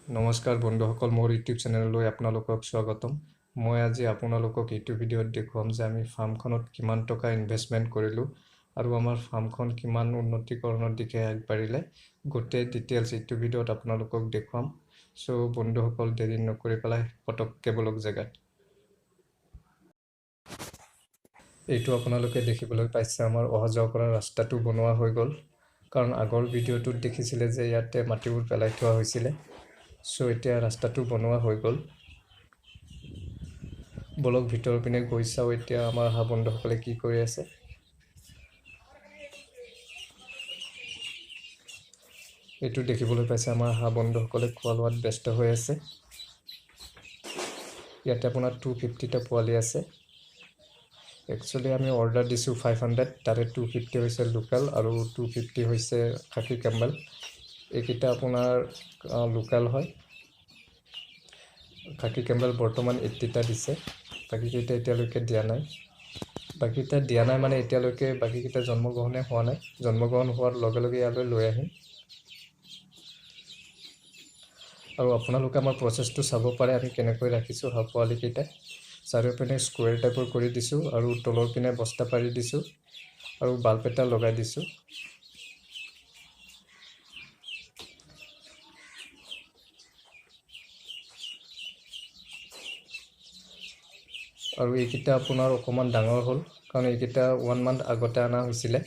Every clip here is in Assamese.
নমস্কাৰ বন্ধুসকল, মোৰ ইউটিউব চেনেললৈ আপোনালোকক স্বাগতম। মই আজি আপোনালোকক এইটো ভিডিঅ'ত দেখুৱাম যে আমি ফাৰ্মখনত কিমান টকা ইনভেষ্টমেণ্ট কৰিলোঁ আৰু আমাৰ ফাৰ্মখন কিমান উন্নতিকৰণৰ দিশে আগবাঢ়িলে। গোটেই ডিটেইলছ এইটো ভিডিঅ'ত আপোনালোকক দেখুৱাম। চ' বন্ধুসকল, দেৰি নকৰি পেলাই পটককৈ বলক জেগাত। এইটো আপোনালোকে দেখিবলৈ পাইছে, আমাৰ অহা যোৱা কৰা ৰাস্তাটো বনোৱা হৈ গ'ল। কাৰণ আগৰ ভিডিঅ'টোত দেখিছিলে যে ইয়াতে মাটিবোৰ পেলাই থোৱা হৈছিলে। চ' এতিয়া ৰাস্তাটো বনোৱা হৈ গ'ল। বলক ভিতৰৰ পিনে গৈ চাওঁ এতিয়া আমাৰ হাঁহ বন্ধুসকলে কি কৰি আছে। এইটো দেখিবলৈ পাইছে আমাৰ হাঁহ বন্ধুসকলে খোৱা লোৱাত ব্যস্ত হৈ আছে। ইয়াতে আপোনাৰ 250টা পোৱালি আছে। একচুৱেলি আমি অৰ্ডাৰ দিছোঁ 500, তাৰে 250 হৈছে লোকেল আৰু 250 হৈছে খাকী কেম্বেল। এইকেইটা আপোনাৰ লোকেল হয়। খাকী কেম্বেল বৰ্তমান 80টা দিছে, বাকীকেইটা এতিয়ালৈকে দিয়া নাই। বাকীকেইটা দিয়া নাই মানে এতিয়ালৈকে বাকীকেইটা জন্মগ্ৰহণে হোৱা নাই। জন্মগ্ৰহণ হোৱাৰ লগে লগে ইয়ালৈ লৈ আহিম। আৰু আপোনালোকে আমাৰ প্ৰচেছটো চাব পাৰে, আমি কেনেকৈ ৰাখিছোঁ হাঁহ পোৱালিকেইটা। চাৰিওপিনে স্কুৱেৰ টাইপৰ কৰি দিছোঁ আৰু তলৰ পিনে বস্তা পাৰি দিছোঁ আৰু বাল্ব এটা লগাই দিছোঁ। আৰু এইকেইটা আপোনাৰ অকণমান ডাঙৰ হ'ল, কাৰণ এইকেইটা 1 মান্থ আগতে অনা হৈছিলে,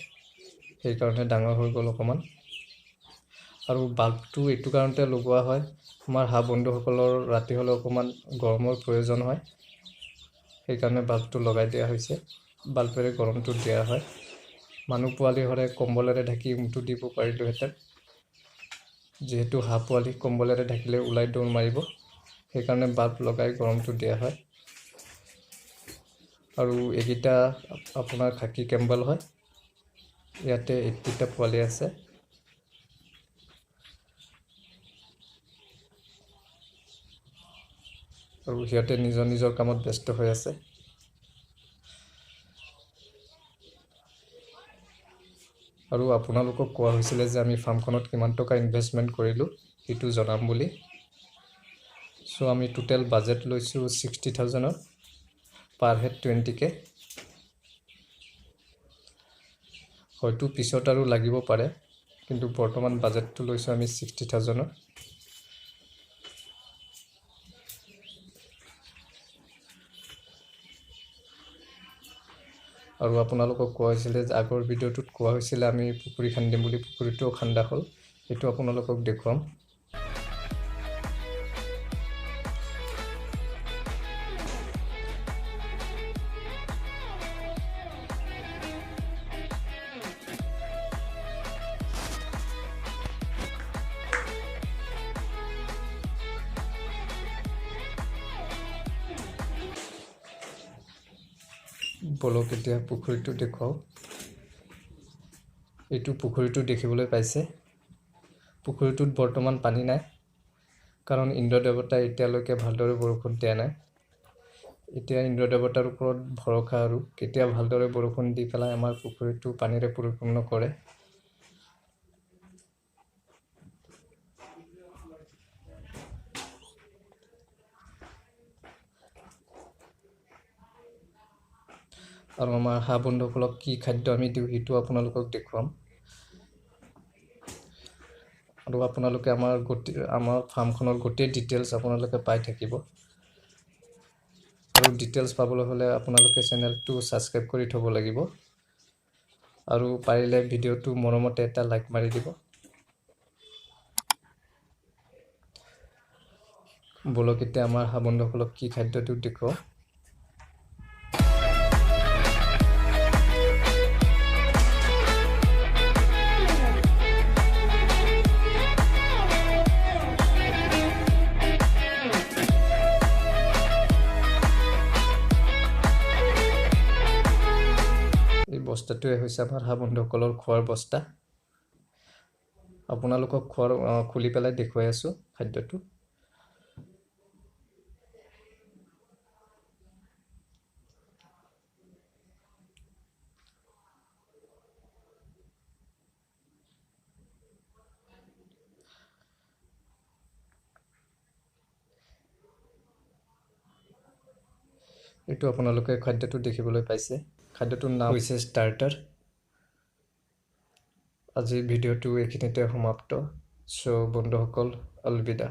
সেইকাৰণে ডাঙৰ হৈ গ'ল অকণমান। আৰু বাল্বটো এইটো কাৰণতে লগোৱা হয়, আমাৰ হাঁহ বন্ধুসকলৰ ৰাতি হ'লে অকণমান গৰমৰ প্ৰয়োজন হয়, সেইকাৰণে বাল্বটো লগাই দিয়া হৈছে। বাল্বেৰে গৰমটো দিয়া হয়। মানুহ পোৱালি হ'লে কম্বলেৰে ঢাকি উমটো দিব পাৰিলোঁহেঁতেন। যিহেতু হাঁহ পোৱালি কম্বলেৰে ঢাকিলে ওলাই দৌৰ মাৰিব, সেইকাৰণে বাল্ব লগাই গৰমটো দিয়া হয়। আৰু এইকেইটা আপোনাৰ খাকী কেম্বেল হয়। ইয়াতে 80টা পোৱালি আছে। আৰু সিহঁতে নিজৰ নিজৰ কামত ব্যস্ত হৈ আছে। আৰু আপোনালোকক কোৱা হৈছিলে যে আমি ফাৰ্মখনত কিমান টকা ইনভেষ্টমেণ্ট কৰিলোঁ সেইটো জনাম বুলি। চ' আমি টোটেল বাজেট লৈছোঁ 60,000, পাৰ হেড 20K। হয়তো পিছত আৰু লাগিব পাৰে, কিন্তু বৰ্তমান বাজেটটো লৈছোঁ আমি 60,000। আৰু আপোনালোকক কোৱা হৈছিলে যে আগৰ ভিডিঅ'টোত কোৱা হৈছিলে আমি পুখুৰী খান্দিম বুলি, পুখুৰীটোও খান্দা হ'ল। সেইটো আপোনালোকক দেখুৱাম। বলক এতিয়া পুখুৰীটো দেখুৱাওঁ। এইটো পুখুৰীটো দেখিবলৈ পাইছে। পুখুৰীটোত বৰ্তমান পানী নাই, কাৰণ ইন্দ্ৰ দেৱতাই এতিয়ালৈকে ভালদৰে বৰষুণ দিয়া নাই। এতিয়া ইন্দ্ৰ দেৱতাৰ ওপৰত ভৰসা, আৰু কেতিয়া ভালদৰে বৰষুণ দি পেলাই আমাৰ পুখুৰীটো পানীৰে পৰিপূৰ্ণ কৰে। আৰু আমাৰ হাঁহ বন্ধুসকলক কি খাদ্য আমি দিওঁ সেইটো আপোনালোকক দেখুৱাম। আৰু আপোনালোকে আমাৰ ফাৰ্মখনৰ গোটেই ডিটেইলছ আপোনালোকে পাই থাকিব। আৰু ডিটেইলছ পাবলৈ হ'লে আপোনালোকে চেনেলটো ছাবস্ক্ৰাইব কৰি থ'ব লাগিব। আৰু পাৰিলে ভিডিঅ'টো মৰমতে এটা লাইক মাৰি দিব। বলক এতিয়া আমাৰ হাঁহ বন্ধুসকলক কি খাদ্যটো দেখুৱাওঁ। এই বস্তাটোৱে হৈছে আমাৰ হাঁহ বন্ধুসকলৰ খোৱাৰ বস্তা। আপোনালোকক খুলি পেলাই দেখুৱাই আছোঁ খাদ্যটো। এইটো আপোনালোকে খাদ্যটো দেখিবলৈ পাইছে খাদ্যটোৰ নাম হৈছে ষ্টাৰ্টাৰ আজিৰ ভিডিঅ'টো এইখিনিতে সমাপ্ত সো বন্ধুসকল অলবিদা